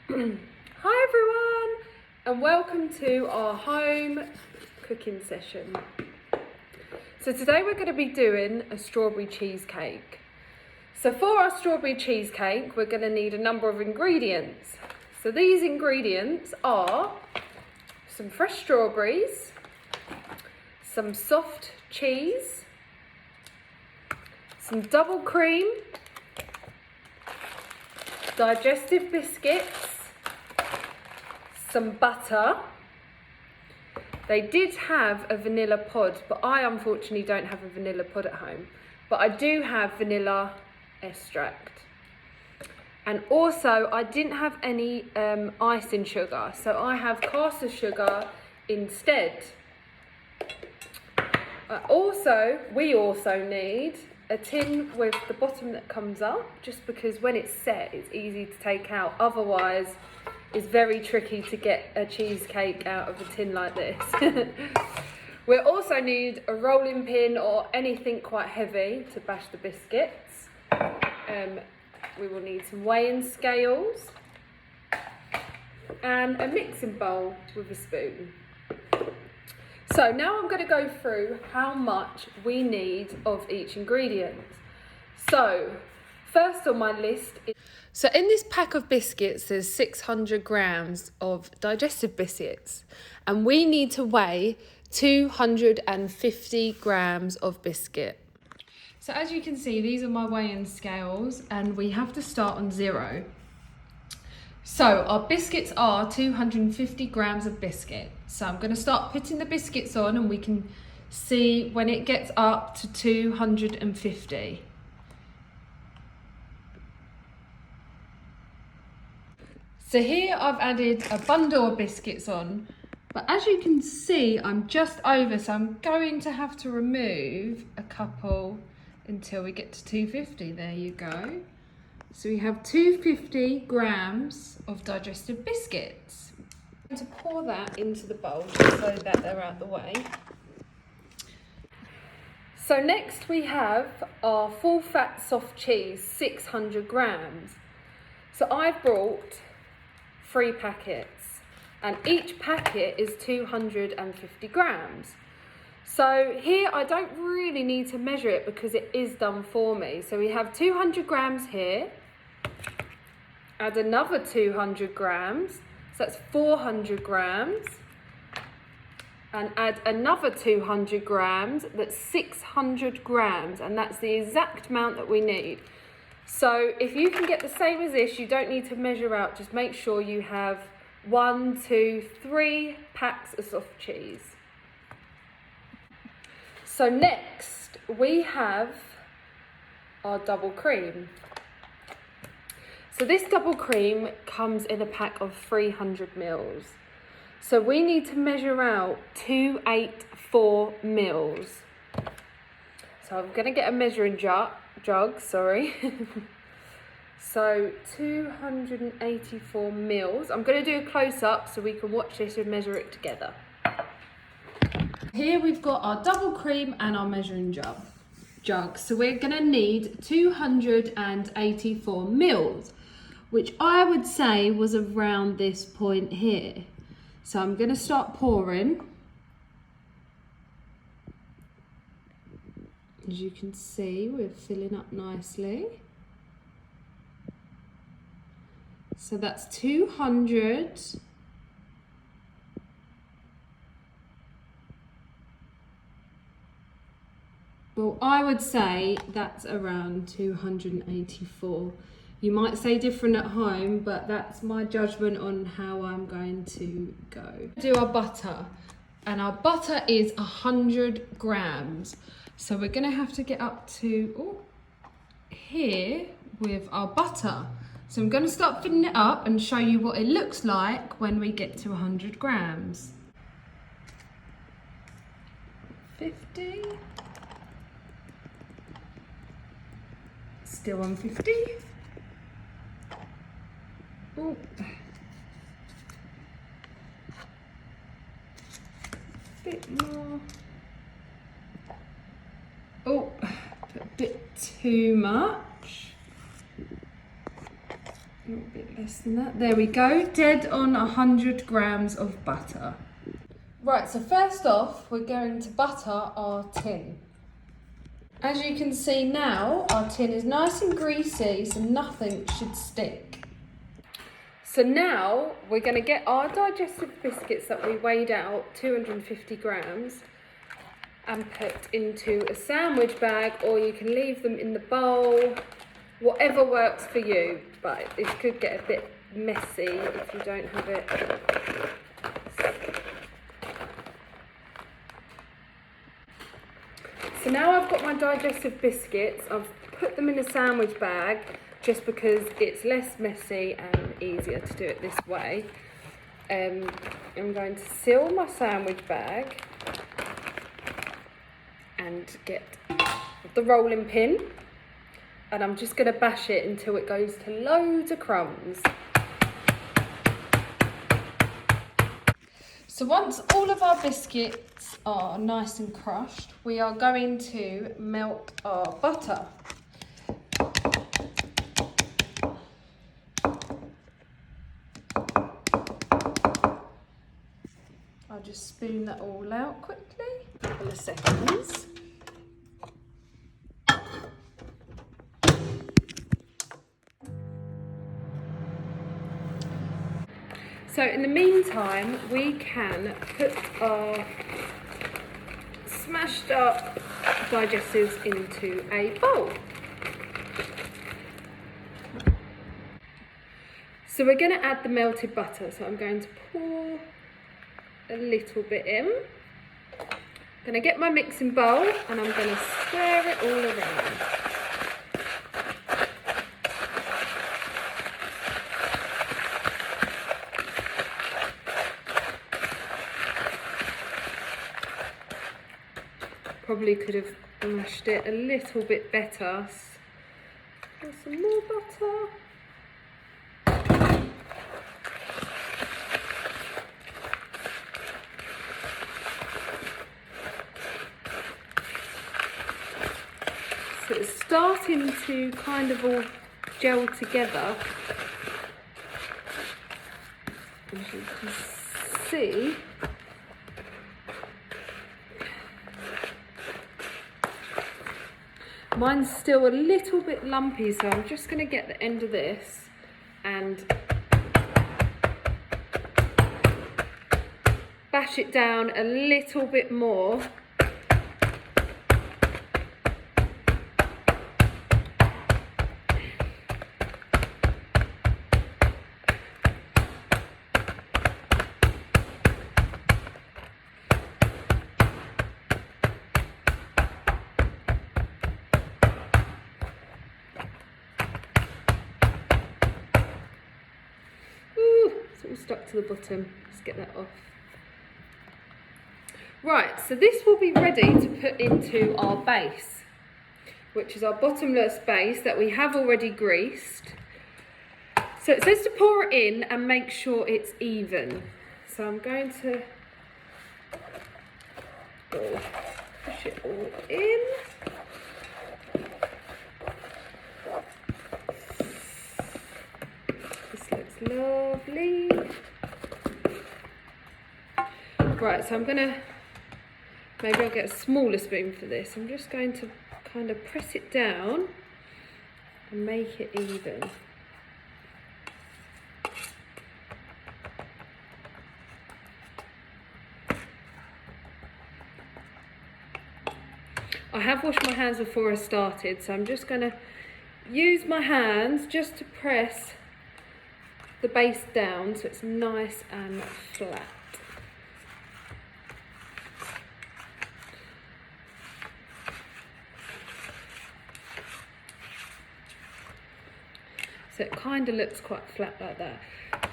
Hi everyone, and welcome to our home cooking session. So today we're going to be doing a strawberry cheesecake. So for our strawberry cheesecake, we're going to need a number of ingredients. So these ingredients are some fresh strawberries, some soft cheese, some double cream, digestive biscuits, some butter. They did have a vanilla pod, but I unfortunately don't have a vanilla pod at home. But I do have vanilla extract. And also I didn't have any icing sugar, so I have caster sugar instead. We also need a tin with the bottom that comes up, just because when it's set, it's easy to take out. Otherwise, it's very tricky to get a cheesecake out of a tin like this. We'll also need a rolling pin or anything quite heavy to bash the biscuits. We will need some weighing scales and a mixing bowl with a spoon. So now I'm going to go through how much we need of each ingredient. So first on my list is... So in this pack of biscuits, there's 600 grams of digestive biscuits, and we need to weigh 250 grams of biscuit. So as you can see, these are my weighing scales, and we have to start on 0. So our biscuits are 250 grams of biscuit. So I'm going to start putting the biscuits on, and we can see when it gets up to 250. So here I've added a bundle of biscuits on, but as you can see, I'm just over, so I'm going to have to remove a couple until we get to 250. There you go. So we have 250 grams of digestive biscuits. I'm going to pour that into the bowl just so that they're out of the way. So next we have our full fat soft cheese, 600 grams. So I've brought 3 packets, and each packet is 250 grams. So here I don't really need to measure it because it is done for me. So we have 200 grams here, add another 200 grams, so that's 400 grams, and add another 200 grams, that's 600 grams, and that's the exact amount that we need. So if you can get the same as this, you don't need to measure out, just make sure you have 1, 2, 3 packs of soft cheese. So next we have our double cream. So this double cream comes in a pack of 300 mils. So we need to measure out 284 mils. So I'm going to get a measuring jug, So 284 mils. I'm going to do a close-up so we can watch this and measure it together. Here we've got our double cream and our measuring jug. So we're going to need 284 mils, which I would say was around this point here. So I'm going to start pouring. As you can see, we're filling up nicely. So that's 200. Well, I would say that's around 284. You might say different at home, but that's my judgment on how I'm going to go. Do our butter, and our butter is 100 grams. So we're going to have to get up to here with our butter. So I'm going to start filling it up and show you what it looks like when we get to 100 grams. 50. Still on 50. Oh. Bit more. Oh, a bit too much. little bit less than that. There we go, dead on 100 grams of butter. Right, so first off, we're going to butter our tin. As you can see now, our tin is nice and greasy, so nothing should stick. So now we're going to get our digestive biscuits that we weighed out, 250 grams, and put into a sandwich bag, or you can leave them in the bowl, whatever works for you, but it could get a bit messy if you don't have it. So now I've got my digestive biscuits, I've put them in a sandwich bag just because it's less messy and easier to do it this way. I'm going to seal my sandwich bag and get the rolling pin, and I'm just going to bash it until it goes to loads of crumbs. So once all of our biscuits are nice and crushed, we are going to melt our butter. I'll just spoon that all out quickly, a couple of seconds. So in the meantime, we can put our smashed up digestives into a bowl. So we're going to add the melted butter. So I'm going to pour a little bit in. I'm going to get my mixing bowl and I'm going to stir it all around. Probably could have mashed it a little bit better. Pour some more butter. So it's starting to kind of all gel together. As you can see. Mine's still a little bit lumpy, so I'm just going to get the end of this and bash it down a little bit more. All stuck to the bottom. Let's get that off. Right, so this will be ready to put into our base, which is our bottomless base that we have already greased. So it says to pour it in and make sure it's even. So I'm going to push it all in. Lovely. Right, so I'm gonna, maybe I'll get a smaller spoon for this. I'm just going to kind of press it down and make it even. I have washed my hands before I started, so I'm just gonna use my hands just to press the base down so it's nice and flat. So it kind of looks quite flat like that.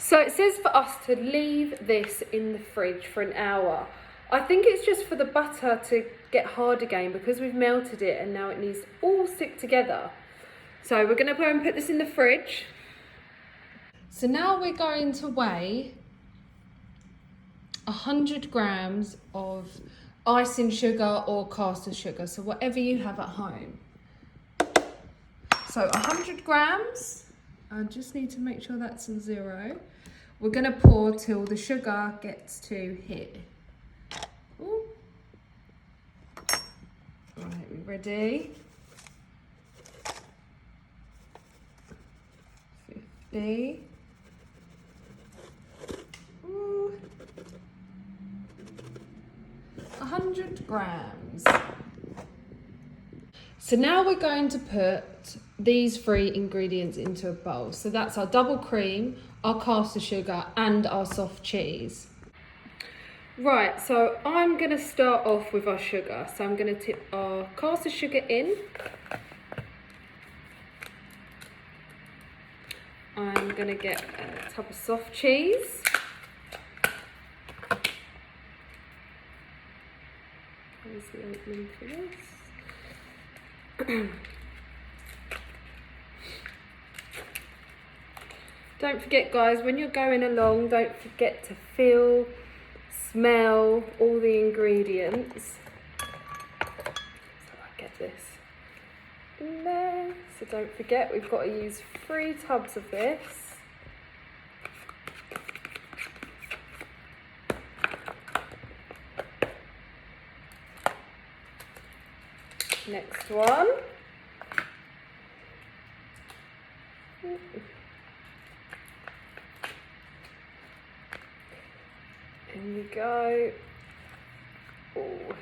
So it says for us to leave this in the fridge for an hour. I think it's just for the butter to get hard again because we've melted it and now it needs to all stick together. So we're going to go and put this in the fridge. So now we're going to weigh 100 grams of icing sugar or caster sugar, so whatever you have at home. So 100 grams, I just need to make sure that's on 0. We're going to pour till the sugar gets to here. Ooh. Right, we ready? 50. Ooh. 100 grams. So now we're going to put these 3 ingredients into a bowl. So that's our double cream, our caster sugar and our soft cheese. Right, so I'm going to start off with our sugar. So I'm going to tip our caster sugar in. I'm going to get a tub of soft cheese. There's the opening for this. Don't forget, guys, when you're going along, don't forget to feel, smell all the ingredients. So I get this in there. So don't forget, we've got to use 3 tubs of this. Next one. In we go. Ooh.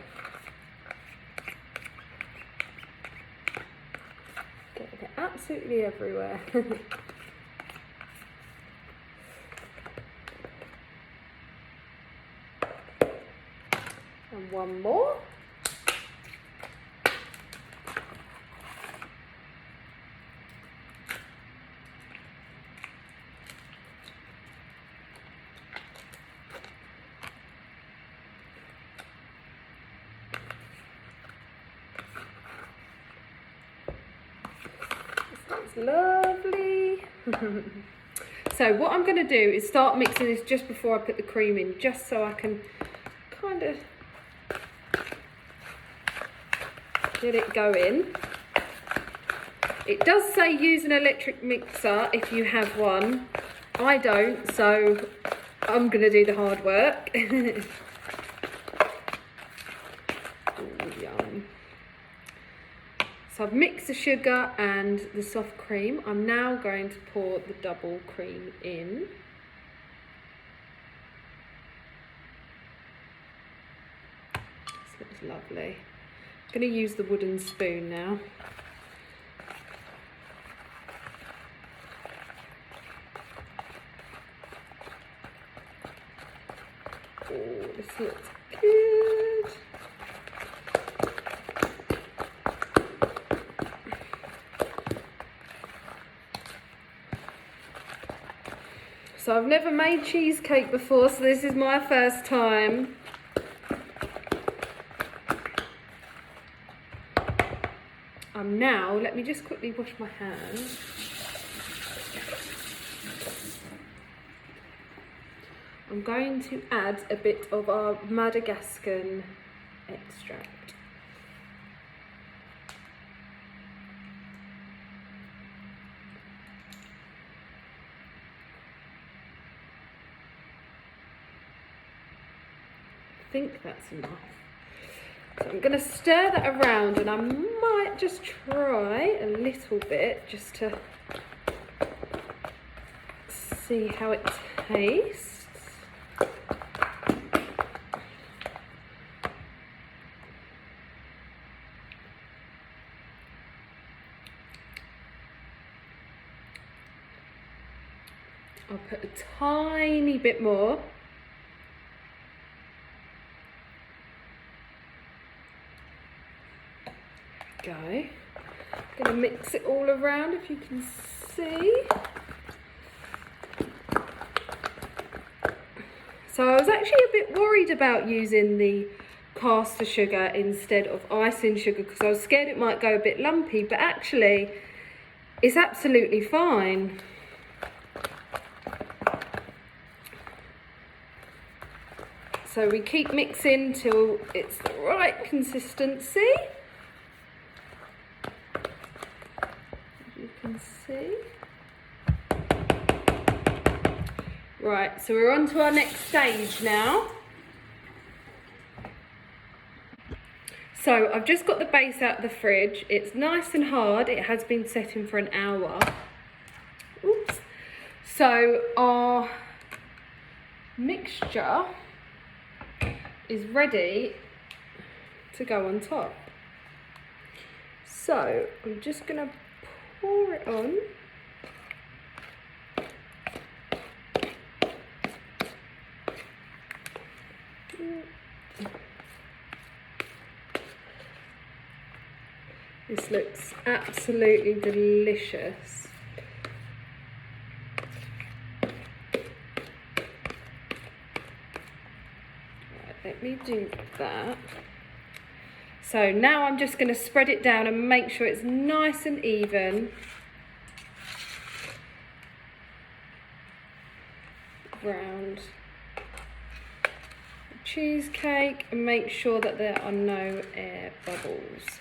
Getting it absolutely everywhere. And one more. Lovely. So what I'm going to do is start mixing this just before I put the cream in, just so I can kind of get it going. It does say use an electric mixer if you have one. I don't, so I'm going to do the hard work. Ooh, yum. So I've mixed the sugar and the soft cream. I'm now going to pour the double cream in. This looks lovely. I'm going to use the wooden spoon now. Oh, this looks good. So I've never made cheesecake before, so this is my first time. Now, let me just quickly wash my hands. I'm going to add a bit of our Madagascan extract. I think that's enough. So I'm going to stir that around, and I might just try a little bit just to see how it tastes. I'll put a tiny bit more. Go. I'm going to mix it all around, if you can see. So I was actually a bit worried about using the caster sugar instead of icing sugar because I was scared it might go a bit lumpy, but actually it's absolutely fine. So we keep mixing till it's the right consistency. As you can see. Right, so we're on to our next stage now. So I've just got the base out of the fridge. It's nice and hard. It has been setting for an hour. Oops. So our mixture is ready to go on top. So I'm just gonna pour it on. This looks absolutely delicious. Right, let me do that. So now I'm just going to spread it down and make sure it's nice and even. Around the cheesecake and make sure that there are no air bubbles.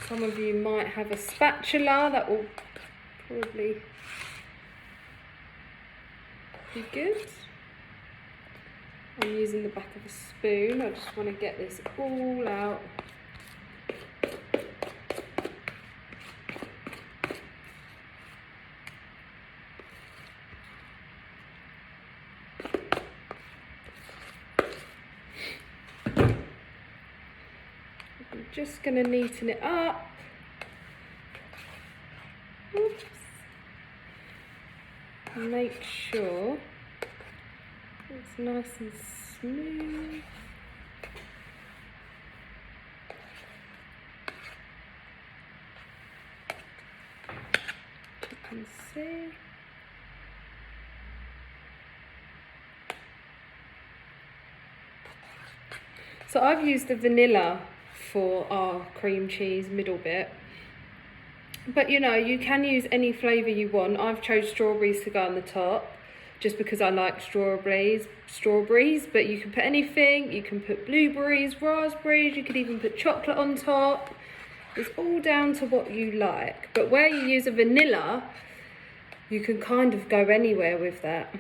Some of you might have a spatula, that will probably be good. I'm using the back of a spoon, I just want to get this all out. I'm just going to neaten it up. Oops. And make sure it's nice and smooth. You can see. So I've used the vanilla for our cream cheese middle bit, but you know, you can use any flavour you want. I've chose strawberries to go on the top just because I like strawberries, but you can put anything. You can put blueberries, raspberries, you could even put chocolate on top. It's all down to what you like, but where you use a vanilla, you can kind of go anywhere with that.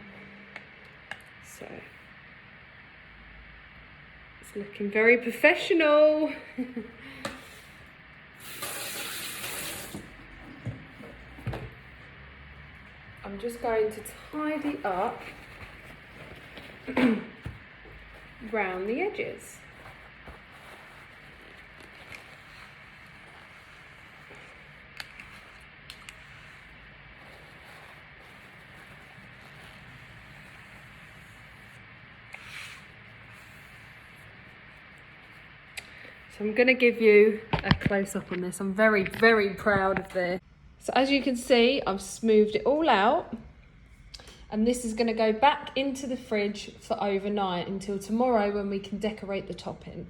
So it's looking very professional. I'm just going to tidy up round the edges. So I'm going to give you a close-up on this. I'm very, very proud of this. So as you can see, I've smoothed it all out. And this is going to go back into the fridge for overnight until tomorrow when we can decorate the topping.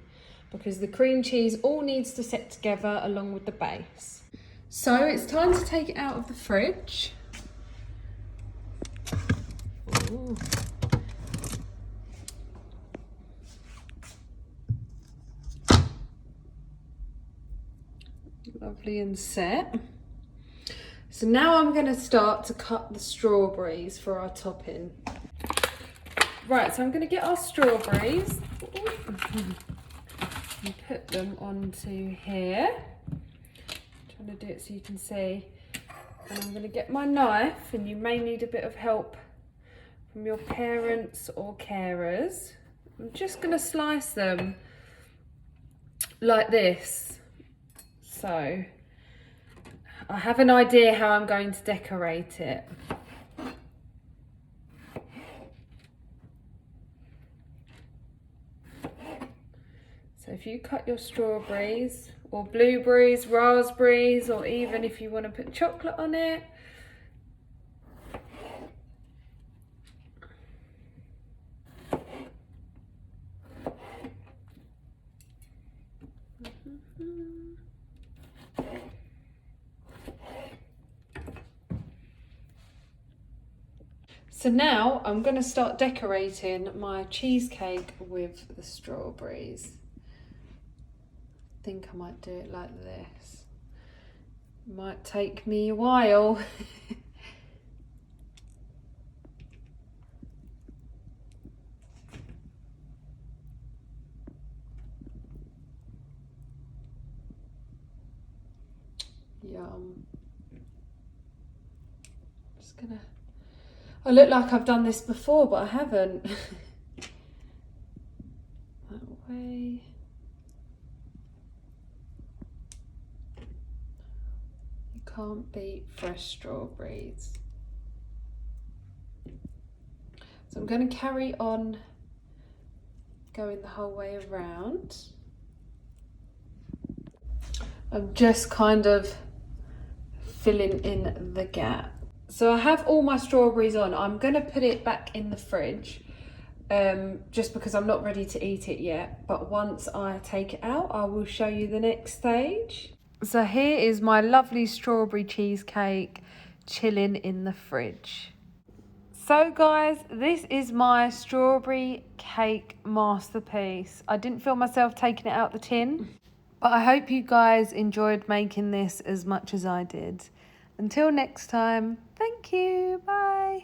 Because the cream cheese all needs to set together along with the base. So it's time to take it out of the fridge. Ooh. Lovely and set. So now I'm going to start to cut the strawberries for our topping. Right, so I'm going to get our strawberries and put them onto here. I'm trying to do it so you can see. And I'm going to get my knife, and you may need a bit of help from your parents or carers. I'm just going to slice them like this. So I have an idea how I'm going to decorate it. So if you cut your strawberries or blueberries, raspberries, or even if you want to put chocolate on it. So now I'm going to start decorating my cheesecake with the strawberries. I think I might do it like this. Might take me a while. Yum. Just gonna... I look like I've done this before, but I haven't. That way. You can't beat fresh strawberries. So I'm going to carry on going the whole way around. I'm just kind of filling in the gap. So I have all my strawberries on. I'm going to put it back in the fridge just because I'm not ready to eat it yet. But once I take it out, I will show you the next stage. So here is my lovely strawberry cheesecake chilling in the fridge. So guys, this is my strawberry cake masterpiece. I didn't feel myself taking it out the tin, but I hope you guys enjoyed making this as much as I did. Until next time, thank you, bye.